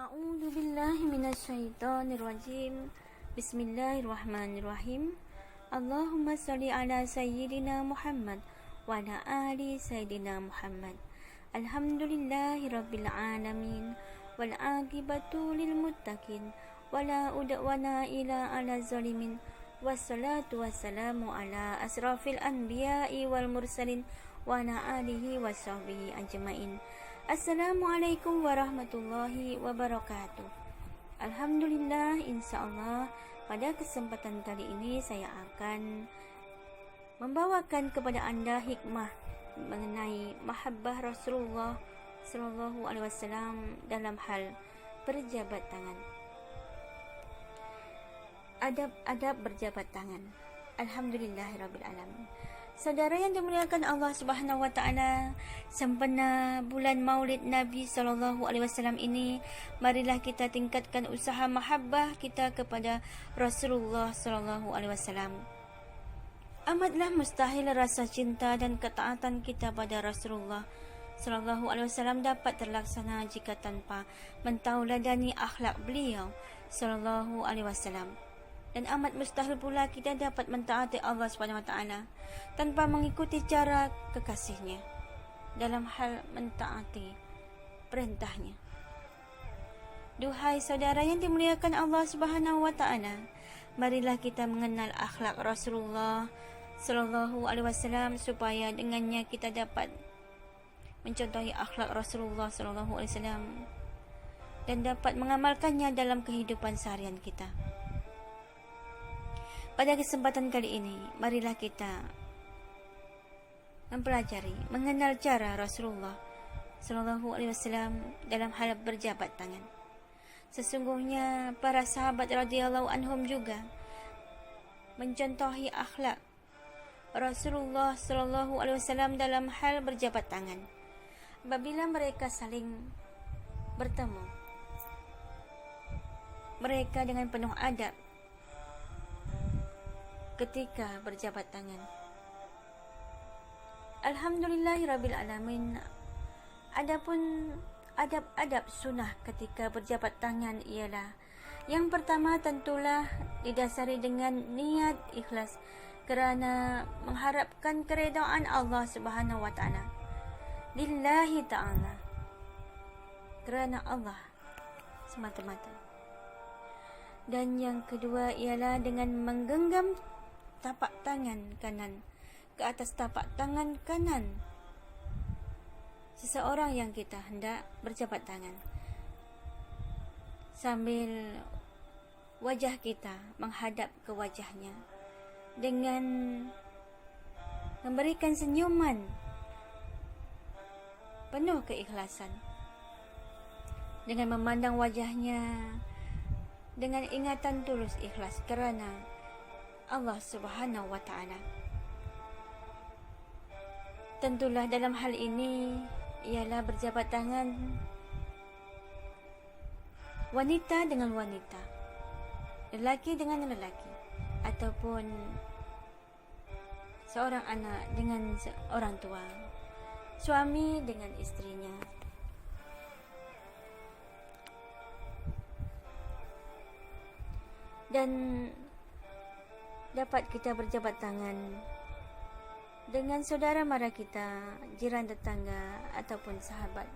A'udzu billahi minasyaitonir rajim. Bismillahirrahmanirrahim. Allahumma shalli ala sayyidina Muhammad wa ala ali sayyidina Muhammad. Alhamdulillahi rabbil alamin wal aqibatu lil muttaqin wala udwana ila ala zalimin. Wassalatu wassalamu ala asrafil anbiya'i wal mursalin wa ala alihi washabbihi ajmain. Assalamualaikum warahmatullahi wabarakatuh. Alhamdulillah, insyaAllah pada kesempatan kali ini saya akan membawakan kepada anda hikmah mengenai mahabbah Rasulullah Sallallahu Alaihi Wasallam dalam hal berjabat tangan. Adab-adab berjabat tangan. Alhamdulillahirabbil alamin. Saudara yang dimuliakan Allah Subhanahu wa taala, sempena bulan Maulid Nabi sallallahu alaihi wasallam ini, marilah kita tingkatkan usaha mahabbah kita kepada Rasulullah sallallahu alaihi wasallam. Amatlah mustahil rasa cinta dan ketaatan kita pada Rasulullah sallallahu alaihi wasallam dapat terlaksana jika tanpa mentauladani akhlak beliau sallallahu alaihi wasallam. Dan amat mustahil pula kita dapat mentaati Allah SWT tanpa mengikuti cara kekasihnya dalam hal mentaati perintahnya. Duhai saudara yang dimuliakan Allah SWT, marilah kita mengenal akhlak Rasulullah Sallallahu Alaihi Wasallam supaya dengannya kita dapat mencontohi akhlak Rasulullah Sallallahu Alaihi Wasallam dan dapat mengamalkannya dalam kehidupan seharian kita. Pada kesempatan kali ini, marilah kita mempelajari, mengenal cara Rasulullah Sallallahu Alaihi Wasallam dalam hal berjabat tangan. Sesungguhnya para sahabat radhiyallahu anhum juga mencontohi akhlak Rasulullah Sallallahu Alaihi Wasallam dalam hal berjabat tangan. Apabila mereka saling bertemu, mereka dengan penuh adab ketika berjabat tangan. Alhamdulillahirabbil alamin. Adapun adab-adab sunnah ketika berjabat tangan ialah, yang pertama tentulah didasari dengan niat ikhlas kerana mengharapkan keredaan Allah Subhanahu wa taala. Lillahi ta'ala, kerana Allah semata-mata. Dan yang kedua ialah dengan menggenggam tapak tangan kanan ke atas tapak tangan kanan seseorang yang kita hendak berjabat tangan, sambil wajah kita menghadap ke wajahnya dengan memberikan senyuman penuh keikhlasan, dengan memandang wajahnya dengan ingatan tulus ikhlas kerana Allah Subhanahu wa taala. Tentulah dalam hal ini ialah berjabat tangan wanita dengan wanita, lelaki dengan lelaki, ataupun seorang anak dengan orang tua, suami dengan istrinya. Dan dapat kita berjabat tangan dengan saudara mara kita, jiran tetangga, ataupun sahabat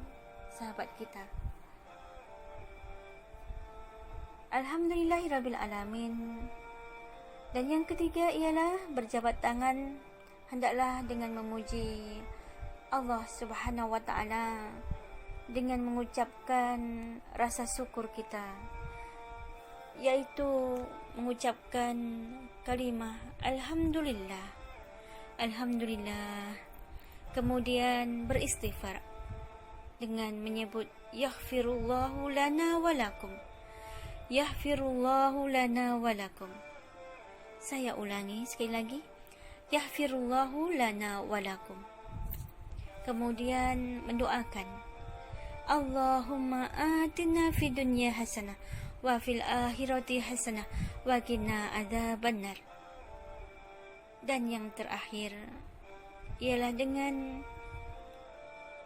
kita. Alhamdulillahirabbil alamin. Dan yang ketiga ialah berjabat tangan hendaklah dengan memuji Allah Subhanahu wa taala, dengan mengucapkan rasa syukur kita, yaitu mengucapkan kalimah Alhamdulillah, Alhamdulillah, kemudian beristighfar dengan menyebut Yaghfirullahu lana walakum, Yaghfirullahu lana walakum. Saya ulangi sekali lagi, Yaghfirullahu lana walakum. Kemudian mendoakan Allahumma atina fid dunya hasanah wa fil akhirati hasanah wa qina adzabannar. Dan yang terakhir ialah dengan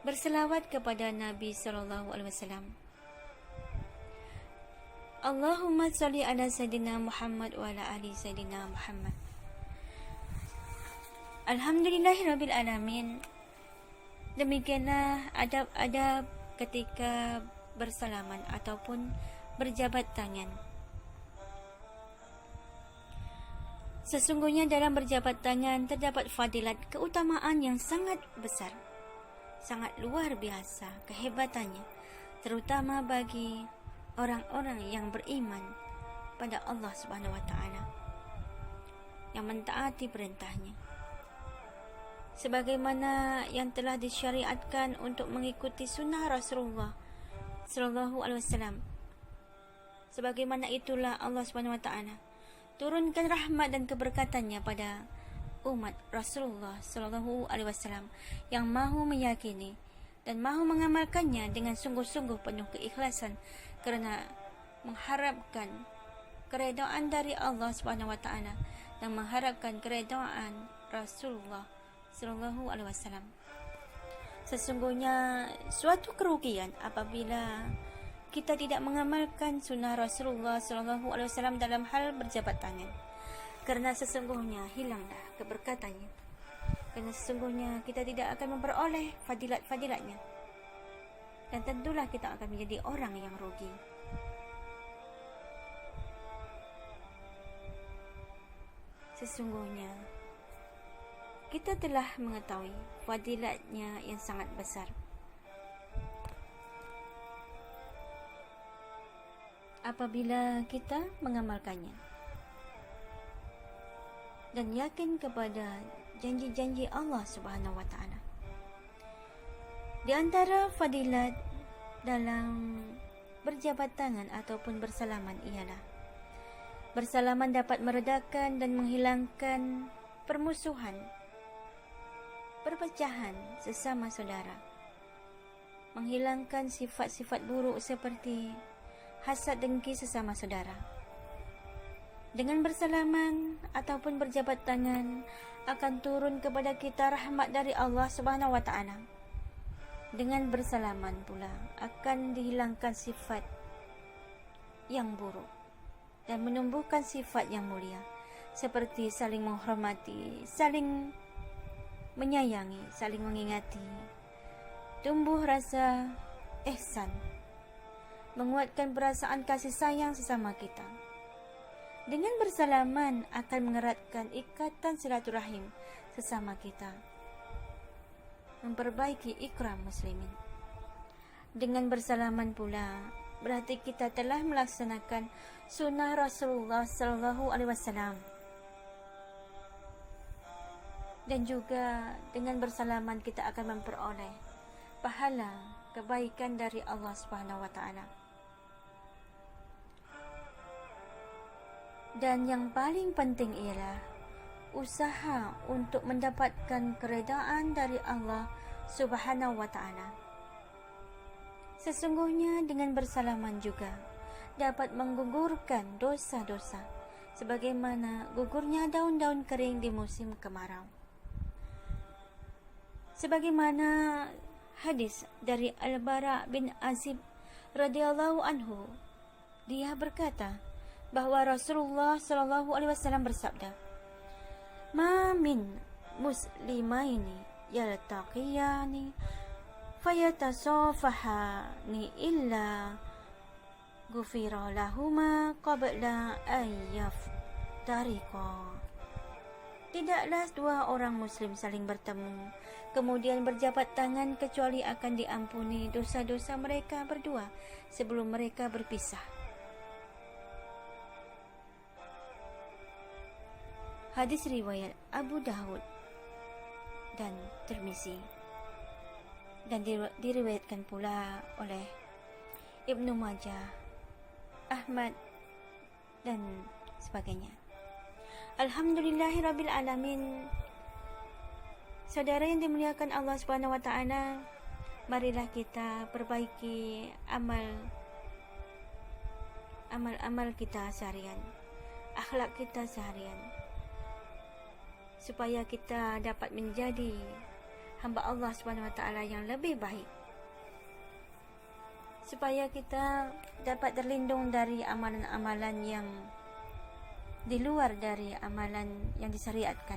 berselawat kepada Nabi sallallahu alaihi wasallam Allahumma salli ala Sayyidina Muhammad wa ala ali Sayyidina Muhammad. Alhamdulillahirabbil alamin. Demikianlah adab-adab ketika bersalaman ataupun berjabat tangan. Sesungguhnya dalam berjabat tangan terdapat fadilat keutamaan yang sangat besar, sangat luar biasa kehebatannya, terutama bagi orang-orang yang beriman pada Allah Subhanahu wa taala, yang mentaati perintahnya, sebagaimana yang telah disyariatkan untuk mengikuti sunnah Rasulullah sallallahu alaihi wasallam. Sebagaimana itulah Allah Subhanahu wa taala turunkan rahmat dan keberkatannya pada umat Rasulullah sallallahu alaihi wasallam yang mahu meyakini dan mahu mengamalkannya dengan sungguh-sungguh penuh keikhlasan kerana mengharapkan keredaan dari Allah Subhanahu wa taala dan mengharapkan keredaan Rasulullah sallallahu alaihi wasallam. Sesungguhnya suatu kerugian apabila kita tidak mengamalkan sunnah Rasulullah sallallahu alaihi wasallam dalam hal berjabat tangan, kerana sesungguhnya hilanglah keberkatannya, kerana sesungguhnya kita tidak akan memperoleh fadilat-fadilatnya, dan tentulah kita akan menjadi orang yang rugi. Sesungguhnya kita telah mengetahui fadilatnya yang sangat besar. Apabila kita mengamalkannya dan yakin kepada janji-janji Allah Subhanahu wa taala. Di antara fadilat dalam berjabat tangan ataupun bersalaman ialah bersalaman dapat meredakan dan menghilangkan permusuhan, perpecahan sesama saudara, menghilangkan sifat-sifat buruk seperti hasad dengki sesama saudara. Dengan bersalaman ataupun berjabat tangan akan turun kepada kita rahmat dari Allah Subhanahu wa taala. Dengan bersalaman pula akan dihilangkan sifat yang buruk dan menumbuhkan sifat yang mulia seperti saling menghormati, saling menyayangi, saling mengingati, tumbuh rasa ihsan, menguatkan perasaan kasih sayang sesama kita. Dengan bersalaman akan mengeratkan ikatan silaturahim sesama kita, memperbaiki ikram muslimin. Dengan bersalaman pula berarti kita telah melaksanakan sunnah Rasulullah sallallahu alaihi wasallam. Dan juga dengan bersalaman kita akan memperoleh pahala kebaikan dari Allah Subhanahu wa taala. Dan yang paling penting ialah usaha untuk mendapatkan keredaan dari Allah Subhanahu wa taala. Sesungguhnya dengan bersalaman juga dapat menggugurkan dosa-dosa sebagaimana gugurnya daun-daun kering di musim kemarau. Sebagaimana hadis dari Al-Bara bin Azib radhiyallahu anhu, dia berkata bahawa Rasulullah sallallahu alaihi wasallam bersabda, "Ma min muslimaini yaltaqiyani fayatasafahani illa ghufira lahuma qabla an yaftariqa." Tidaklah dua orang muslim saling bertemu kemudian berjabat tangan kecuali akan diampuni dosa-dosa mereka berdua sebelum mereka berpisah. Hadis riwayat Abu Dawud dan Tirmizi, dan diriwayatkan pula oleh Ibnu Majah, Ahmad dan sebagainya. Alhamdulillahirabbil alamin. Saudara yang dimuliakan Allah Subhanahu wa taala, marilah kita perbaiki amal kita seharian, akhlak kita seharian, supaya kita dapat menjadi hamba Allah Subhanahu wa taala yang lebih baik. supaya kita dapat terlindung dari amalan-amalan yang di luar dari amalan yang disyariatkan.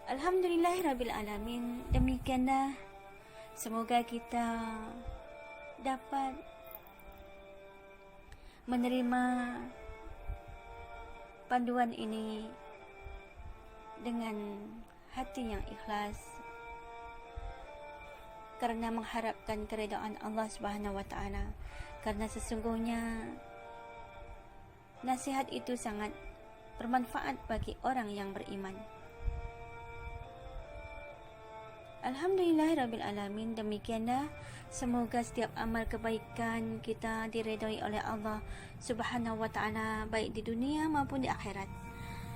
Alhamdulillahirabbil alamin. Demikianlah, semoga kita dapat menerima panduan ini dengan hati yang ikhlas, karena mengharapkan keridhaan Allah Subhanahu wa taala, karena sesungguhnya nasihat itu sangat bermanfaat bagi orang yang beriman. Alhamdulillahirabbil alamin. Demikianlah, semoga setiap amal kebaikan kita diredai oleh Allah Subhanahu wa taala, baik di dunia maupun di akhirat.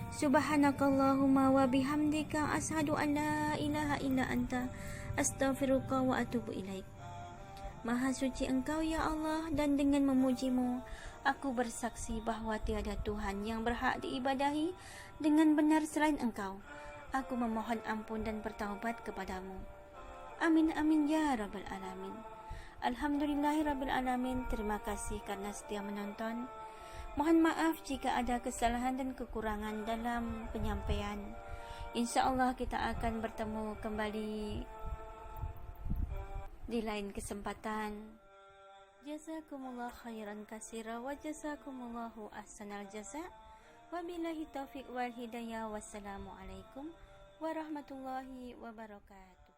Subhanakallahumma wa bihamdika asyhadu an la ilaha illa anta astaghfiruka wa atubu ilaik. Maha suci Engkau ya Allah, dan dengan memujimu aku bersaksi bahwa tiada Tuhan yang berhak diibadahi dengan benar selain Engkau. Aku memohon ampun dan bertaubat kepadamu. Amin amin ya rabbal alamin. Alhamdulillahirabbil alamin. Terima kasih karena setia menonton. Mohon maaf jika ada kesalahan dan kekurangan dalam penyampaian. InsyaAllah kita akan bertemu kembali di lain kesempatan. Jazakumullah khairan katsira wa jazakumullahu ahsanal jaza. Wabillahi taufiq wal hidayah. Wassalamualaikum warahmatullahi wabarakatuh.